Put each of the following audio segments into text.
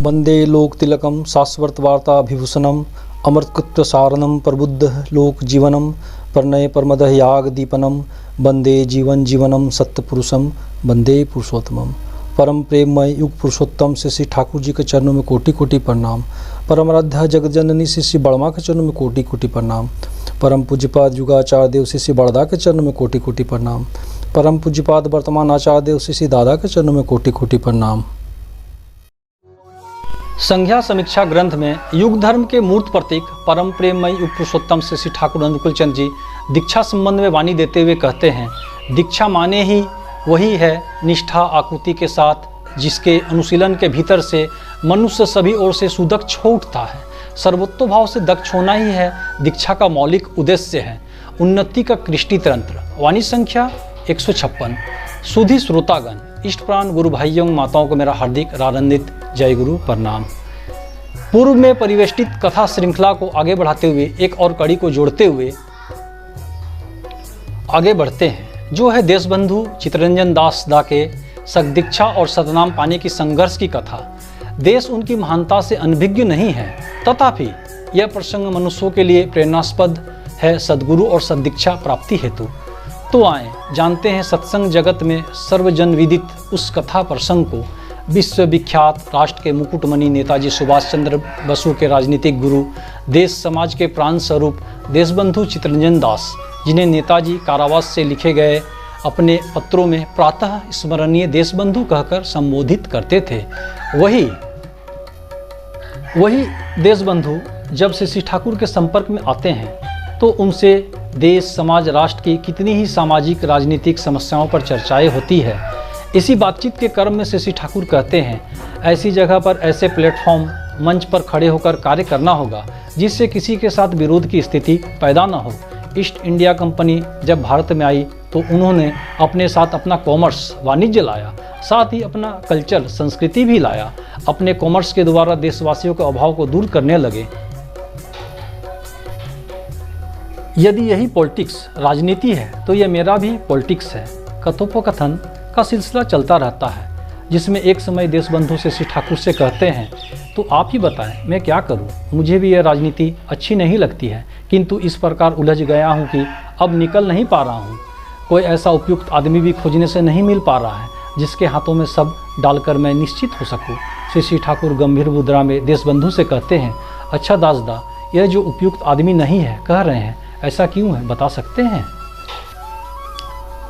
वंदे लोक तिलकम शाश्वत वार्ता विभूषणम अमृतकृत्य सारणम प्रबुद्ध लोक जीवनम प्रणय परमद याग दीपनम वंदे जीवन जीवनम सत्यपुरुषम वंदे पुरुषोत्तमम। परम प्रेममय युग पुरुषोत्तम श्री ठाकुर जी के चरणों में कोटि कोटि प्रणाम। परम आराध्या जगतजननी श्री बड़मा के चरणों में कोटि कोटि प्रणाम। परम पूज्यपाद युगाचार्य देव श्री बड़दा के चरणों में कोटि कोटि प्रणाम। परम पूज्यपाद वर्तमान आचार्य देव श्री दादा के चरणों में कोटि कोटि प्रणाम। संज्ञा समीक्षा ग्रंथ में युग धर्म के मूर्त प्रतीक परम प्रेममय युग पुरुषोत्तम श्री ठाकुर अनुकूल चंद जी दीक्षा संबंध में वाणी देते हुए कहते हैं, दीक्षा माने ही वही है निष्ठा आकृति के साथ जिसके अनुशीलन के भीतर से मनुष्य सभी ओर से सुदक्ष हो उठता है। सर्वोत्तोभाव से दक्ष होना ही है दीक्षा का मौलिक उद्देश्य है, उन्नति का कृष्टि तंत्र। वाणी संख्या 156। सुधी श्रोतागण, इष्ट प्राण गुरु भाइयों माताओं को मेरा हार्दिक रानंदित जय गुरु प्रणाम। पूर्व में परिवेष्टित कथा श्रृंखला को आगे बढ़ाते हुए एक और कड़ी को जोड़ते हुए आगे बढ़ते हैं, जो है देशबंधु चित्तरंजन दास दा के सदीक्षा और सतनाम पाने की संघर्ष की कथा। देश उनकी महानता से अनभिज्ञ नहीं है, तथापि यह प्रसंग मनुष्यों के लिए प्रेरणास्पद है सद्गुरु और सदीक्षा प्राप्ति हेतु। तो आए जानते हैं सत्संग जगत में सर्वजन विदित उस कथा प्रसंग को। विश्वविख्यात राष्ट्र के मुकुटमणि नेताजी सुभाष चंद्र बसु के राजनीतिक गुरु, देश समाज के प्राण स्वरूप देशबंधु चित्तरंजन दास, जिन्हें नेताजी कारावास से लिखे गए अपने पत्रों में प्रातः स्मरणीय देशबंधु कहकर संबोधित करते थे, वही देशबंधु जब श्री ठाकुर के संपर्क में आते हैं तो उनसे देश समाज राष्ट्र की कितनी ही सामाजिक राजनीतिक समस्याओं पर चर्चाएं होती है। इसी बातचीत के क्रम में श्री ठाकुर कहते हैं, ऐसी जगह पर ऐसे प्लेटफॉर्म मंच पर खड़े होकर कार्य करना होगा जिससे किसी के साथ विरोध की स्थिति पैदा न हो। ईस्ट इंडिया कंपनी जब भारत में आई तो उन्होंने अपने साथ अपना कॉमर्स वाणिज्य लाया, साथ ही अपना कल्चर संस्कृति भी लाया। अपने कॉमर्स के द्वारा देशवासियों के अभाव को दूर करने लगे। यदि यही पॉलिटिक्स राजनीति है तो यह मेरा भी पॉलिटिक्स है। कथोपकथन का सिलसिला चलता रहता है, जिसमें एक समय देशबंधु से श्री ठाकुर से कहते हैं, तो आप ही बताएं मैं क्या करूं, मुझे भी यह राजनीति अच्छी नहीं लगती है, किंतु इस प्रकार उलझ गया हूं कि अब निकल नहीं पा रहा हूं। कोई ऐसा उपयुक्त आदमी भी खोजने से नहीं मिल पा रहा है जिसके हाथों में सब डालकर मैं निश्चित हो सकूं। श्री ठाकुर गंभीर मुद्रा में देशबंधु से कहते हैं, अच्छा दासदा, यह जो उपयुक्त आदमी नहीं है कह रहे हैं, ऐसा क्यों है, बता सकते हैं?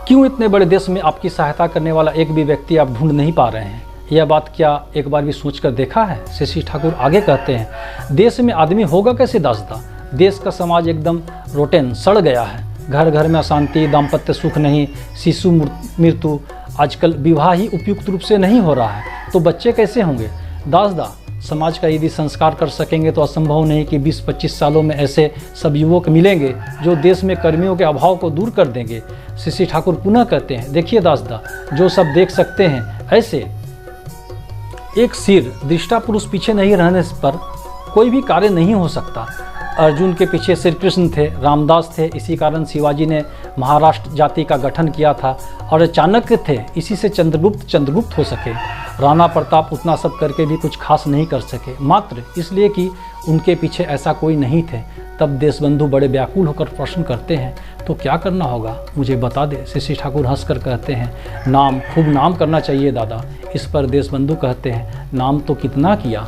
क्यों इतने बड़े देश में आपकी सहायता करने वाला एक भी व्यक्ति आप ढूंढ नहीं पा रहे हैं? यह बात क्या एक बार भी सोचकर देखा है? श्री ठाकुर आगे कहते हैं, देश में आदमी होगा कैसे दासदा? देश का समाज एकदम रोटेन सड़ गया है। घर घर में अशांति, दाम्पत्य सुख नहीं, शिशु मृत्यु, आजकल विवाह ही उपयुक्त रूप से नहीं हो रहा है, तो बच्चे कैसे होंगे? दासदा, समाज का यदि संस्कार कर सकेंगे तो असंभव नहीं कि 20-25 सालों में ऐसे सब युवक मिलेंगे जो देश में कर्मियों के अभाव को दूर कर देंगे। श्री ठाकुर पुनः कहते हैं, देखिए दासदा, जो सब देख सकते हैं ऐसे एक सिर दृष्टा पुरुष पीछे नहीं रहने पर कोई भी कार्य नहीं हो सकता। अर्जुन के पीछे श्री कृष्ण थे, रामदास थे, इसी कारण शिवाजी ने महाराष्ट्र जाति का गठन किया था, और चाणक्य थे, इसी से चंद्रगुप्त हो सके। राणा प्रताप उतना सब करके भी कुछ खास नहीं कर सके, मात्र इसलिए कि उनके पीछे ऐसा कोई नहीं थे। तब देशबंधु बड़े व्याकुल होकर प्रश्न करते हैं, तो क्या करना होगा, मुझे बता दे। श्री ठाकुर हंसकर कहते हैं, नाम, खूब नाम करना चाहिए दादा। इस पर देशबंधु कहते हैं, नाम तो कितना किया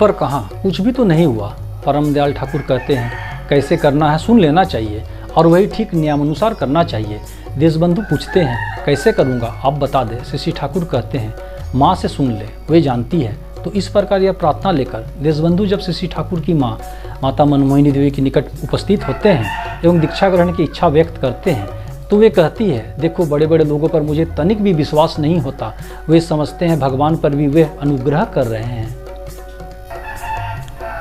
पर कहाँ, कुछ भी तो नहीं हुआ। परम दयाल ठाकुर कहते हैं, कैसे करना है सुन लेना चाहिए और वही ठीक नियमानुसार करना चाहिए। देशबंधु पूछते हैं, कैसे करूँगा आप बता दे। श्री ठाकुर कहते हैं, माँ से सुन ले, वे जानती है। तो इस प्रकार यह प्रार्थना लेकर देशबंधु जब श्री ठाकुर की माँ माता मनमोहिनी देवी के निकट उपस्थित होते हैं एवं दीक्षा ग्रहण की इच्छा व्यक्त करते हैं, तो वे कहती है, देखो बड़े बड़े लोगों पर मुझे तनिक भी विश्वास नहीं होता, वे समझते हैं भगवान पर भी वे अनुग्रह कर रहे हैं।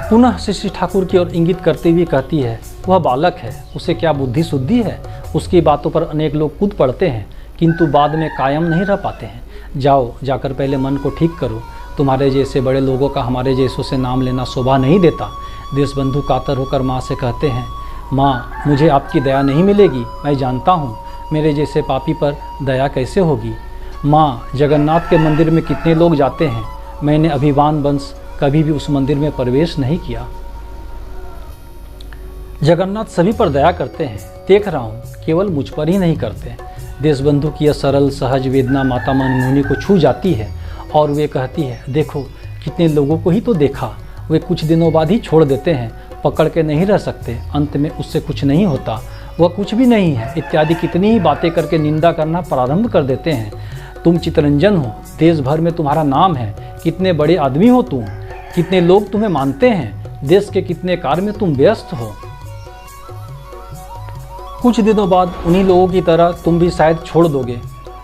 पुनः श्री ठाकुर की ओर इंगित करते हुए कहती है, वह बालक है, उसे क्या बुद्धि शुद्धि है? उसकी बातों पर अनेक लोग कूद पड़ते हैं किंतु बाद में कायम नहीं रह पाते हैं। जाओ, जाकर पहले मन को ठीक करो। तुम्हारे जैसे बड़े लोगों का हमारे जैसों से नाम लेना शोभा नहीं देता। देशबंधु कातर होकर माँ से कहते हैं, माँ, मुझे आपकी दया नहीं मिलेगी, मैं जानता हूँ मेरे जैसे पापी पर दया कैसे होगी। माँ, जगन्नाथ के मंदिर में कितने लोग जाते हैं, मैंने अभिमान वंश कभी भी उस मंदिर में प्रवेश नहीं किया। जगन्नाथ सभी पर दया करते हैं, देख रहा हूँ, केवल मुझ पर ही नहीं करते। देशबंधु की यह सरल सहज वेदना माता मनमोहिनी को छू जाती है और वे कहती है, देखो कितने लोगों को ही तो देखा, वे कुछ दिनों बाद ही छोड़ देते हैं, पकड़ के नहीं रह सकते, अंत में उससे कुछ नहीं होता, वह कुछ भी नहीं है इत्यादि कितनी ही बातें करके निंदा करना प्रारंभ कर देते हैं। तुम चितरंजन हो, देश भर में तुम्हारा नाम है, कितने बड़े आदमी हो तुम, कितने लोग तुम्हें मानते हैं, देश के कितने कार्य में तुम व्यस्त हो। कुछ दिनों बाद उन्हीं लोगों की तरह तुम भी शायद छोड़ दोगे।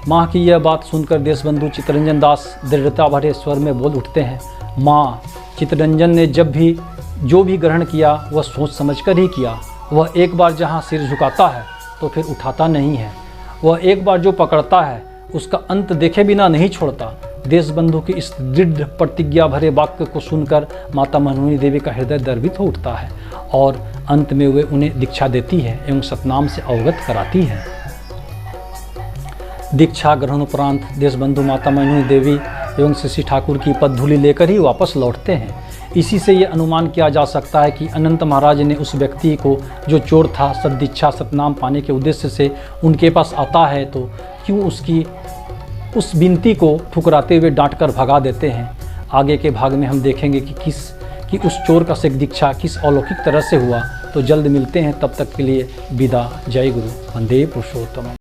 माँ की यह बात सुनकर देशबंधु चितरंजन दास दृढ़ता भरे स्वर में बोल उठते हैं, माँ, चितरंजन ने जो भी ग्रहण किया वह सोच समझकर ही किया। वह एक बार जहाँ सिर झुकाता है तो फिर उठाता नहीं है। वह एक बार जो पकड़ता है उसका अंत देखे बिना नहीं छोड़ता। देशबंधु की इस दृढ़ प्रतिज्ञा भरे वाक्य को सुनकर माता मनमोहिनी देवी का हृदय द्रवित हो उठता है और अंत में वे उन्हें दीक्षा देती है एवं सतनाम से अवगत कराती है। दीक्षा ग्रहण उपरांत देशबंधु माता मनमोहिनी देवी एवं शशि ठाकुर की पदधूलि लेकर ही वापस लौटते हैं। इसी से ये अनुमान किया जा सकता है कि अनंत महाराज ने उस व्यक्ति को, जो चोर था, सद्दीक्षा सतनाम पाने के उद्देश्य से उनके पास आता है, तो क्यों उसकी उस विनती को ठुकराते हुए डांट कर भगा देते हैं। आगे के भाग में हम देखेंगे कि उस चोर का सिख दीक्षा किस अलौकिक तरह से हुआ। तो जल्द मिलते हैं, तब तक के लिए विदा। जय गुरु, वंदे पुरुषोत्तम।